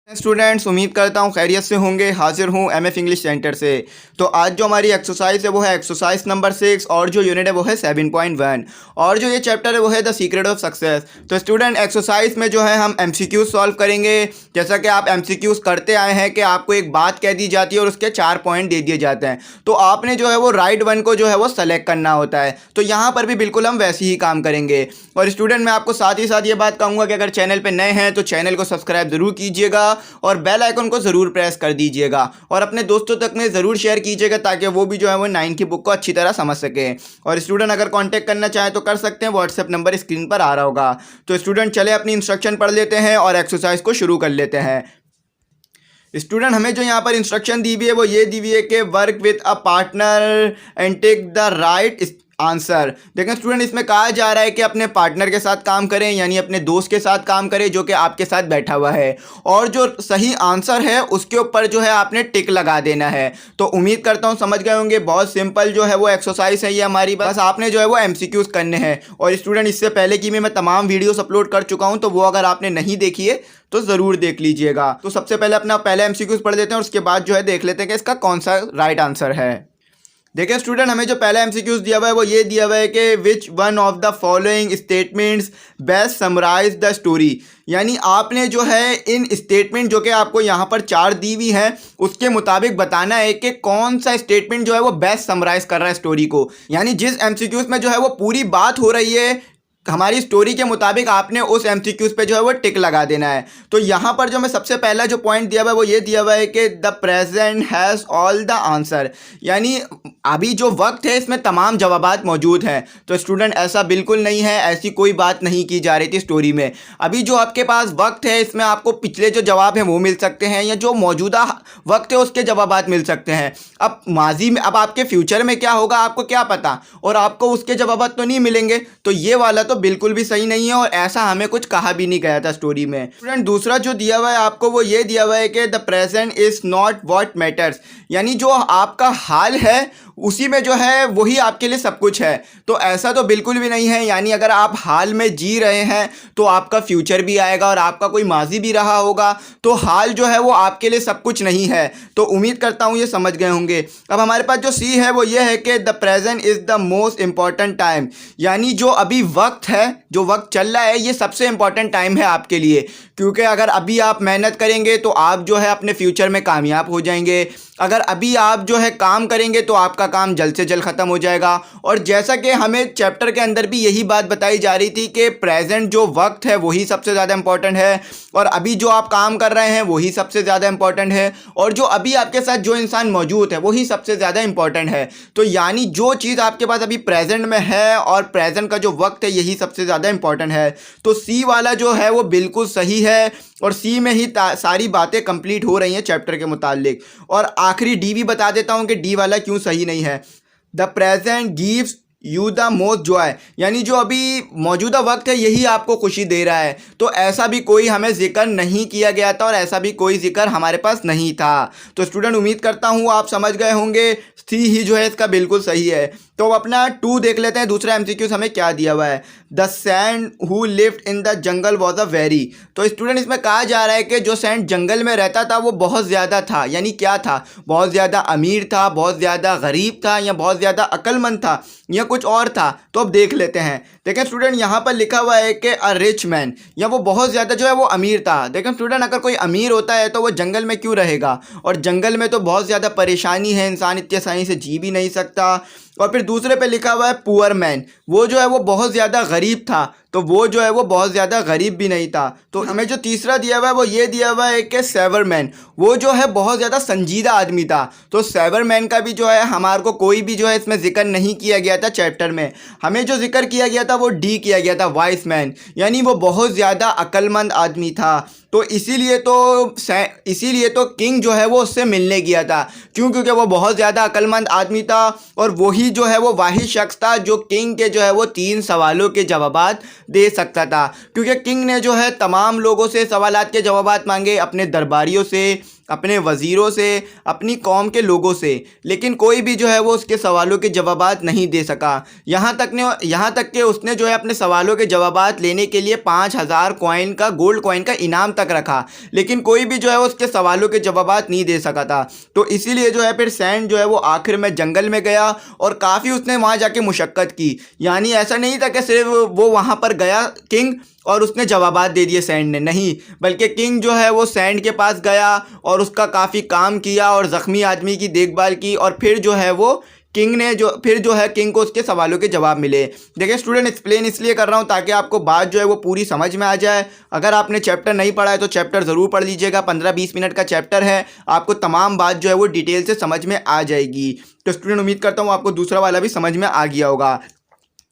Students, उम्मीद करता हूँ खैरियत से होंगे। हाजिर हूँ एमएफ इंग्लिश सेंटर से। तो आज जो हमारी एक्सरसाइज है वो है एक्सरसाइज नंबर 6 और जो यूनिट है वो है 7.1 और जो ये चैप्टर है वो है द सीक्रेट ऑफ सक्सेस। तो स्टूडेंट, एक्सरसाइज में जो है हम एमसीक्यूज सॉल्व करेंगे। जैसा कि आप एमसीक्यूज करते आए हैं कि आपको एक बात कह दी जाती है और उसके 4 पॉइंट दे दिए जाते हैं, तो आपने जो है वो राइट वन को जो है वो सेलेक्ट करना होता है। तो यहाँ पर भी बिल्कुल हम वैसे ही काम करेंगे। और स्टूडेंट, मैं आपको साथ ही साथ ये बात कहूँगा कि अगर चैनल पर नए हैं तो चैनल को सब्सक्राइब ज़रूर कीजिएगा और बेल आइकन को ज़रूर प्रेस कर दीजिएगा और अपने दोस्तों तक में ज़रूर शेयर कीजिएगा ताकि वो भी जो है वो 9 की बुक को अच्छी तरह समझ सके। और स्टूडेंट, अगर कांटेक्ट करना चाहे तो कर सकते हैं, व्हाट्सएप नंबर स्क्रीन पर आ रहा होगा। तो स्टूडेंट, चले अपनी इंस्ट्रक्शन पढ़ लेते हैं और एक्सरसाइज को शुरू कर लेते हैं। स्टूडेंट, हमें जो यहाँ पर इंस्ट्रक्शन दी हुई है वो ये दी हुई है कि work with a partner and take the right answer. देखें स्टूडेंट, इसमें कहा जा रहा है कि अपने पार्टनर के साथ काम करें, यानी अपने दोस्त के साथ काम करें जो कि आपके साथ बैठा हुआ है, और जो सही आंसर है उसके ऊपर जो है आपने टिक लगा देना है। तो उम्मीद करता हूँ समझ गए होंगे। बहुत सिंपल जो है वो एक्सरसाइज है ये हमारी, बस आपने जो है वो एमसीक्यूज करने हैं। और स्टूडेंट, इससे पहले की मैं तमाम वीडियोस अपलोड कर चुका हूँ, तो वो अगर आपने नहीं देखी है तो ज़रूर देख लीजिएगा। तो सबसे पहले अपना पहले एमसीक्यूज पढ़ लेते हैं और उसके बाद जो है देख लेते हैं कि इसका कौन सा राइट आंसर है। देखिए स्टूडेंट, हमें जो पहला एमसीक्यूज दिया हुआ है वो ये दिया हुआ है कि which one of the following statements best summarise the story. यानी आपने जो है इन स्टेटमेंट जो कि आपको यहाँ पर 4 दी हुई हैं उसके मुताबिक बताना है कि कौन सा स्टेटमेंट जो है वो बेस्ट समराइज कर रहा है स्टोरी को। यानी जिस एमसीक्यूज में जो है वो पूरी बात हो रही है हमारी स्टोरी के मुताबिक, आपने उस एमसीक्यूज पे जो है वो टिक लगा देना है। तो यहाँ पर जो मैं सबसे पहला जो पॉइंट दिया हुआ है वो ये दिया हुआ है कि the present has all the answer. यानी अभी जो वक्त है इसमें तमाम जवाबात मौजूद हैं। तो स्टूडेंट, ऐसा बिल्कुल नहीं है, ऐसी कोई बात नहीं की जा रही थी स्टोरी में। अभी जो आपके पास वक्त है इसमें आपको पिछले जो जवाब हैं वो मिल सकते हैं, या जो मौजूदा वक्त है उसके जवाबात मिल सकते हैं। अब माजी में, अब आपके फ्यूचर में क्या होगा आपको क्या पता, और आपको उसके जवाबात तो नहीं मिलेंगे। तो ये वाला तो बिल्कुल भी सही नहीं है और ऐसा हमें कुछ कहा भी नहीं गया था स्टोरी में। स्टूडेंट, दूसरा जो दिया हुआ है आपको वो ये दिया हुआ है कि the present is not what matters. यानी जो आपका हाल है उसी में जो है वही आपके लिए सब कुछ है। तो ऐसा तो बिल्कुल भी नहीं है। यानी अगर आप हाल में जी रहे हैं तो आपका फ्यूचर भी आएगा और आपका कोई माजी भी रहा होगा, तो हाल जो है वो आपके लिए सब कुछ नहीं है। तो उम्मीद करता हूँ ये समझ गए होंगे। अब हमारे पास जो सी है वो ये है कि the present is the most important time. यानी जो अभी वक्त है, जो वक्त चल रहा है, ये सबसे इम्पॉर्टेंट टाइम है आपके लिए, क्योंकि अगर अभी आप मेहनत करेंगे तो आप जो है अपने फ्यूचर में कामयाब हो जाएंगे। अगर अभी आप जो है काम करेंगे तो आपका काम जल्द से जल्द ख़त्म हो जाएगा। और जैसा कि हमें चैप्टर के अंदर भी यही बात बताई जा रही थी कि प्रेजेंट जो वक्त है वही सबसे ज़्यादा इंपॉर्टेंट है, और अभी जो आप काम कर रहे हैं वही सबसे ज़्यादा इंपॉर्टेंट है, और जो अभी आपके साथ जो इंसान मौजूद है वही सबसे ज़्यादा इंपॉर्टेंट है। तो यानी जो चीज़ आपके पास अभी प्रेजेंट में है और प्रेजेंट का जो वक्त है यही सबसे ज़्यादा इंपॉर्टेंट है। तो सी वाला जो है वो बिल्कुल सही है और सी में ही सारी बातें कंप्लीट हो रही हैं चैप्टर के मुतालिक। और आखिरी डी भी बता देता हूँ कि डी वाला क्यों सही नहीं है। The present gives you the most Joy. यानी जो अभी मौजूदा वक्त है यही आपको खुशी दे रहा है। तो ऐसा भी कोई हमें जिक्र नहीं किया गया था और ऐसा भी कोई जिक्र हमारे पास नहीं था। तो स्टूडेंट, उम्मीद करता हूँ आप समझ गए होंगे। सी ही जो है इसका बिल्कुल सही है। तो अपना 2 देख लेते हैं। दूसरा एमसीक्यूज हमें क्या दिया हुआ है। The sand who lived in the jungle was a very. तो स्टूडेंट, इसमें कहा जा रहा है कि जो सैंड जंगल में रहता था वो बहुत ज़्यादा था। यानी क्या था, बहुत ज़्यादा अमीर था, बहुत ज़्यादा गरीब था, या बहुत ज़्यादा अक्लमंद था, या कुछ और था। तो अब देख लेते हैं। देखें स्टूडेंट, यहाँ पर लिखा हुआ है कि अ रिच मैन, या वो बहुत ज़्यादा जो है वो अमीर था। देखें स्टूडेंट, अगर कोई अमीर होता है तो वो जंगल में क्यों रहेगा, और जंगल में तो बहुत ज़्यादा परेशानी है, इंसान इतनी आसानी से जी भी नहीं सकता। और फिर दूसरे पे लिखा हुआ है पुअर मैन, वो जो है वो बहुत ज़्यादा गरीब था, तो वो जो है वो बहुत ज़्यादा गरीब भी नहीं था। तो हमें जो तीसरा दिया हुआ है वो ये दिया हुआ है कि सेवर मैन, वो जो है बहुत ज़्यादा संजीदा आदमी था। तो सेवर मैन का भी जो है हमारे को कोई भी जो है इसमें जिक्र नहीं किया गया था चैप्टर में। हमें जो जिक्र किया गया था वो डी किया गया था, वाइस मैन, यानी वो बहुत ज़्यादा अक्लमंद आदमी था। तो इसीलिए तो किंग जो है वो उससे मिलने गया था। क्यों? क्योंकि वो बहुत ज़्यादा अक्लमंद आदमी था और वही जो है वो वाहिद शख्स था जो किंग के जो है वो 3 सवालों के जवाबात दे सकता था। क्योंकि किंग ने जो है तमाम लोगों से सवालात के जवाबात मांगे, अपने दरबारियों से, अपने वज़ीरों से, अपनी कौम के लोगों से, लेकिन कोई भी जो है वो उसके सवालों के जवाबात नहीं दे सका। यहाँ तक कि उसने जो है अपने सवालों के जवाबात लेने के लिए 5,000 कॉइन का, गोल्ड कॉइन का इनाम तक रखा, लेकिन कोई भी जो है उसके सवालों के जवाबात नहीं दे सका था। तो इसीलिए जो है फिर सैंड जो है वो आखिर में जंगल में गया और काफ़ी उसने वहाँ जाके मुशक्क़त की। यानी ऐसा नहीं था कि सिर्फ वो वहाँ पर गया किंग और उसने जवाबात दे दिए सैंड ने, नहीं, बल्कि किंग जो है वो सैंड के पास गया और उसका काफ़ी काम किया और ज़ख्मी आदमी की देखभाल की, और फिर जो है वो किंग को उसके सवालों के जवाब मिले। देखिए स्टूडेंट, एक्सप्लेन इसलिए कर रहा हूँ ताकि आपको बात जो है वो पूरी समझ में आ जाए। अगर आपने चैप्टर नहीं पढ़ा है तो चैप्टर ज़रूर पढ़ लीजिएगा, 15-20 मिनट का चैप्टर है, आपको तमाम बात जो है वो डिटेल से समझ में आ जाएगी। तो स्टूडेंट, उम्मीद करता हूँ आपको दूसरा वाला भी समझ में आ गया होगा।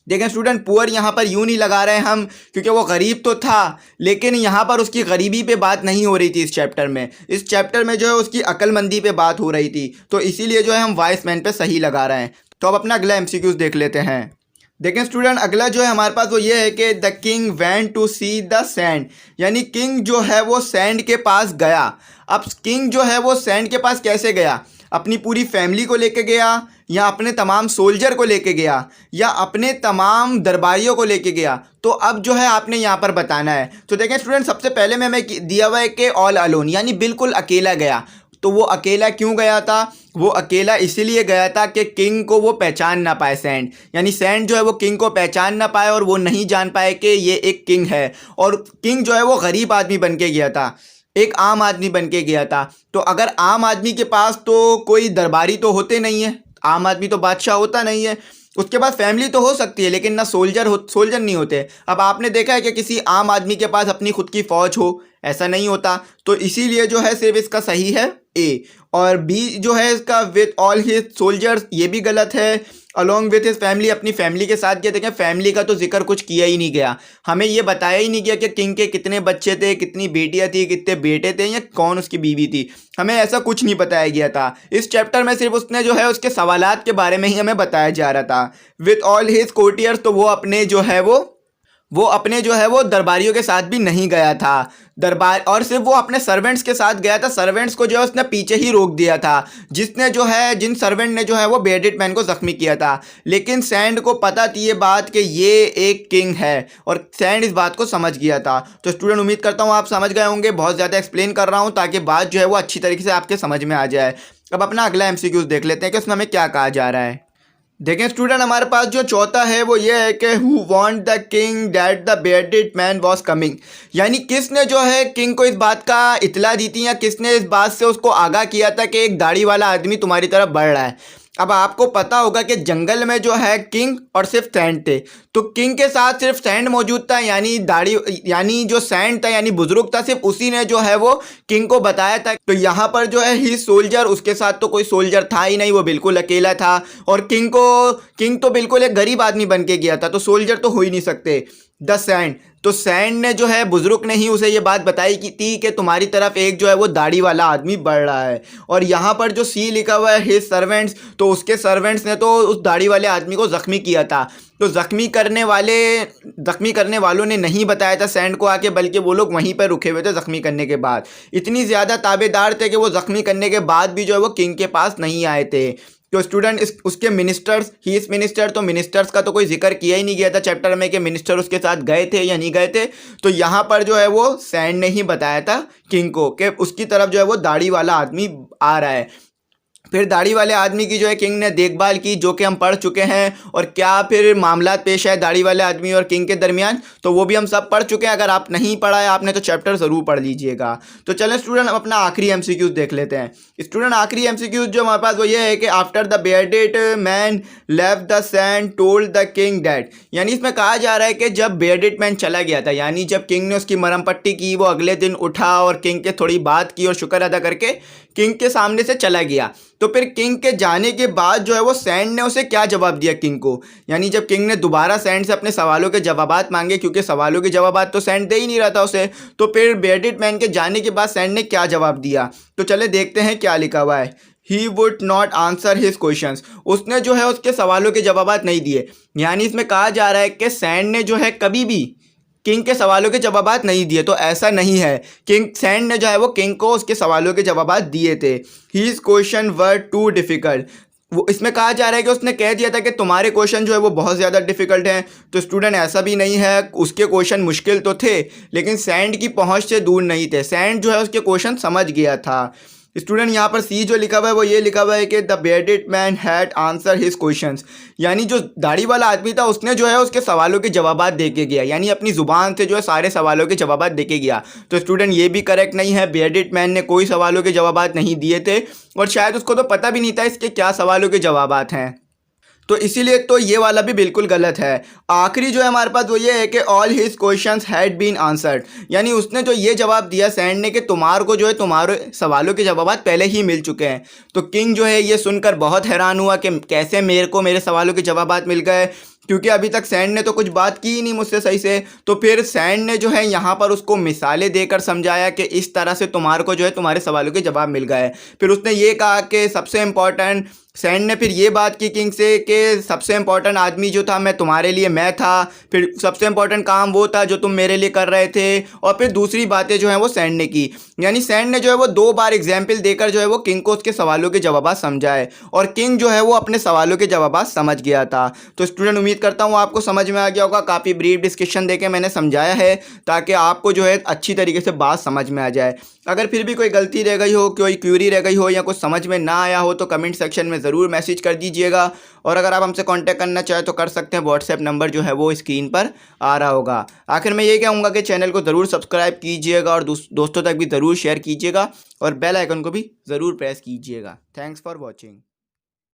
देखें स्टूडेंट, पुअर यहाँ पर यूँ नहीं लगा रहे हैं हम, क्योंकि वो गरीब तो था, लेकिन यहाँ पर उसकी गरीबी पे बात नहीं हो रही थी इस चैप्टर में। इस चैप्टर में जो है उसकी अक्लमंदी पे बात हो रही थी, तो इसीलिए जो है हम वाइस मैन पे सही लगा रहे हैं। तो अब अपना अगला एमसीक्यूज देख लेते हैं। देखें स्टूडेंट, अगला जो है हमारे पास वो ये है कि the king went to see the sand, यानी किंग जो है वो सैंड के पास गया। अब किंग जो है वो सैंड के पास कैसे गया? अपनी पूरी फैमिली को लेके गया, या अपने तमाम सोल्जर को लेके गया, या अपने तमाम दरबारियों को लेके गया? तो अब जो है आपने यहाँ पर बताना है। तो देखें स्टूडेंट, सबसे पहले में हमें दिया हुआ है कि ऑल अलोन, यानी बिल्कुल अकेला गया। तो वो अकेला क्यों गया था? वो अकेला इसीलिए गया था कि किंग को वो पहचान ना पाए सैंड, यानी सैंड जो है वो किंग को पहचान ना पाए और वो नहीं जान पाए कि ये एक किंग है। और किंग जो है वो गरीब आदमी बन के गया था, एक आम आदमी बन के गया था। तो अगर आम आदमी के पास तो कोई दरबारी तो होते नहीं है, आम आदमी तो बादशाह होता नहीं है, उसके पास फैमिली तो हो सकती है लेकिन ना सोल्जर नहीं होते। अब आपने देखा है कि किसी आम आदमी के पास अपनी खुद की फ़ौज हो? ऐसा नहीं होता। तो इसीलिए जो है सिर्फ इसका सही है ए, और बी जो है इसका विथ ऑल हिज सोल्जर्स, ये भी गलत है। अलॉन्ग विथ हिज फैमिली, अपनी फैमिली के साथ गया। देखें फैमिली का तो जिक्र कुछ किया ही नहीं गया, हमें ये बताया ही नहीं गया कि किंग के कितने बच्चे थे, कितनी बेटियां थी, कितने बेटे थे, या कौन उसकी बीवी थी, हमें ऐसा कुछ नहीं बताया गया था। इस चैप्टर में सिर्फ उसने जो है उसके सवालात के बारे में ही हमें बताया जा रहा था। विथ ऑल हिज कोर्टियर्स, तो वो अपने जो है वो दरबारियों के साथ भी नहीं गया था, दरबार, और सिर्फ वो अपने सर्वेंट्स के साथ गया था। सर्वेंट्स को जो है उसने पीछे ही रोक दिया था, जिन सर्वेंट ने जो है वो बेयरडिट मैन को ज़ख्मी किया था। लेकिन सैंड को पता थी ये बात कि ये एक किंग है, और सैंड इस बात को समझ गया था। तो स्टूडेंट, उम्मीद करता हूँ आप समझ गए होंगे। बहुत ज़्यादा एक्सप्लेन कर रहा हूँ ताकि बात जो है वो अच्छी तरीके से आपके समझ में आ जाए। अब अपना अगला एमसीक्यूज देख लेते हैं कि उसमें हमें क्या कहा जा रहा है। देखें स्टूडेंट, हमारे पास जो चौथा है वो ये है कि who want the king that the bearded man was coming, यानी किसने जो है किंग को इस बात का इतला दी थी, या किसने इस बात से उसको आगाह किया था कि एक दाढ़ी वाला आदमी तुम्हारी तरफ बढ़ रहा है। अब आपको पता होगा कि जंगल में जो है किंग और सिर्फ सैंड थे, तो किंग के साथ सिर्फ सैंड मौजूद था, यानी जो सैंड था यानी बुजुर्ग था, सिर्फ उसी ने जो है वो किंग को बताया था। तो यहाँ पर जो है ही सोल्जर, उसके साथ तो कोई सोल्जर था ही नहीं, वो बिल्कुल अकेला था। और किंग तो बिल्कुल एक गरीब आदमी बन के गया था, तो सोल्जर तो हो ही नहीं सकते। द सैंड, तो सैंड ने जो है बुजुर्ग ने ही उसे ये बात बताई थी कि तुम्हारी तरफ एक जो है वो दाढ़ी वाला आदमी बढ़ रहा है। और यहाँ पर जो सी लिखा हुआ है हिज सर्वेंट्स, तो उसके सर्वेंट्स ने तो उस दाढ़ी वाले आदमी को ज़ख्मी किया था। तो ज़ख्मी करने वालों ने नहीं बताया था सैंड को आके, बल्कि वो लोग वहीं पर रुके हुए थे ज़ख्मी करने के बाद। इतनी ज़्यादा ताबेदार थे कि वो ज़ख्मी करने के बाद भी जो है वो किंग के पास नहीं आए थे। तो स्टूडेंट, उसके मिनिस्टर्स, ही इस मिनिस्टर, तो मिनिस्टर्स का तो कोई जिक्र किया ही नहीं गया था चैप्टर में कि मिनिस्टर उसके साथ गए थे या नहीं गए थे। तो यहाँ पर जो है वो सैंड ने ही बताया था किंग को कि उसकी तरफ जो है वो दाढ़ी वाला आदमी आ रहा है। फिर दाढ़ी वाले आदमी की जो है किंग ने देखभाल की, जो कि हम पढ़ चुके हैं, और क्या फिर मामला पेश है दाढ़ी वाले आदमी और किंग के दरमियान, तो वो भी हम सब पढ़ चुके हैं। अगर आप नहीं पढ़ा है आपने तो चैप्टर ज़रूर पढ़ लीजिएगा। तो चलें स्टूडेंट, हम अपना आखिरी एमसीक्यूज देख लेते हैं। स्टूडेंट, आखिरी एमसीक्यूज जो हमारे पास वो ये है कि after the bearded man left the sand told the king that, यानी इसमें कहा जा रहा है कि जब बेयरडेड मैन चला गया था, यानी जब किंग ने उसकी मरहम पट्टी की, वो अगले दिन उठा और किंग के थोड़ी बात की और शुक्र अदा करके किंग के सामने से चला गया। तो फिर किंग के जाने के बाद जो है वो सैंड ने उसे क्या जवाब दिया किंग को, यानी जब किंग ने दोबारा सैंड से अपने सवालों के जवाबात मांगे, क्योंकि सवालों के जवाबात तो सैंड दे ही नहीं रहा था उसे, तो फिर बेयरडेड मैन के जाने के बाद सैंड ने क्या जवाब दिया। तो चले देखते हैं क्या लिखा हुआ है। He would not answer his questions, उसने जो है उसके सवालों के जवाबात नहीं दिए। यानी इसमें कहा जा रहा है कि सैंड ने जो है कभी भी किंग के सवालों के जवाबात नहीं दिए। तो ऐसा नहीं है, किंग सैंड ने जो है वो किंग को उसके सवालों के जवाबात दिए थे। His question were too difficult, वो इसमें कहा जा रहा है कि उसने कह दिया था कि तुम्हारे क्वेश्चन जो है वो बहुत ज़्यादा डिफिकल्ट हैं। तो स्टूडेंट ऐसा भी नहीं है, उसके क्वेश्चन मुश्किल तो थे लेकिन सैंड की पहुंच से दूर नहीं थे। सैंड जो है उसके क्वेश्चन समझ गया था। स्टूडेंट यहाँ पर सी जो लिखा हुआ है वो ये लिखा हुआ है कि the bearded man had answer his questions, यानी जो दाढ़ी वाला आदमी था उसने जो है उसके सवालों के जवाबात दे के गया, यानी अपनी ज़ुबान से जो है सारे सवालों के जवाबात दे के गया। तो स्टूडेंट ये भी करेक्ट नहीं है, बेयर्डेड मैन ने कोई सवालों के जवाबात नहीं दिए थे और शायद उसको तो पता भी नहीं था इसके क्या सवालों के जवाबात हैं। तो इसीलिए तो ये वाला भी बिल्कुल गलत है। आखिरी जो है हमारे पास वो ये है कि all his questions had been answered, यानी उसने जो ये जवाब दिया सैंड ने कि तुम्हारे को जो है तुम्हारे सवालों के जवाब पहले ही मिल चुके हैं। तो किंग जो है ये सुनकर बहुत हैरान हुआ कि कैसे मेरे को मेरे सवालों के जवाब मिल गए, क्योंकि अभी तक सैंड ने तो कुछ बात की ही नहीं मुझसे सही से। तो फिर सैंड ने जो है यहाँ पर उसको मिसालें देकर समझाया कि इस तरह से तुम्हारे को जो है तुम्हारे सवालों के जवाब मिल गए। फिर उसने ये कहा कि सबसे इम्पॉर्टेंट, सैंड ने फिर ये बात की किंग से कि सबसे इम्पॉर्टेंट आदमी जो था मैं तुम्हारे लिए मैं था, फिर सबसे इम्पॉर्टेंट काम वो था जो तुम मेरे लिए कर रहे थे, और फिर दूसरी बातें जो हैं वो सैंड ने की। यानी सैंड ने जो है वो 2 बार एग्जाम्पल देकर जो है वो किंग को उसके सवालों के जवाब समझाए और किंग जो है वो अपने सवालों के जवाब समझ गया था। तो स्टूडेंट उम्मीद करता हूँ आपको समझ में आ गया होगा, काफ़ी ब्रीफ डिस्कशन देके मैंने समझाया है ताकि आपको जो है अच्छी तरीके से बात समझ में आ जाए। अगर फिर भी कोई गलती रह गई हो, कोई क्यूरी रह गई हो या कुछ समझ में ना आया हो तो कमेंट सेक्शन में ज़रूर मैसेज कर दीजिएगा। और अगर आप हमसे कांटेक्ट करना चाहें तो कर सकते हैं, व्हाट्सएप नंबर जो है वो स्क्रीन पर आ रहा होगा। आखिर में ये कहूँगा कि चैनल को ज़रूर सब्सक्राइब कीजिएगा और दोस्तों तक भी ज़रूर शेयर कीजिएगा और बेल आइकन को भी ज़रूर प्रेस कीजिएगा। Thanks for watching.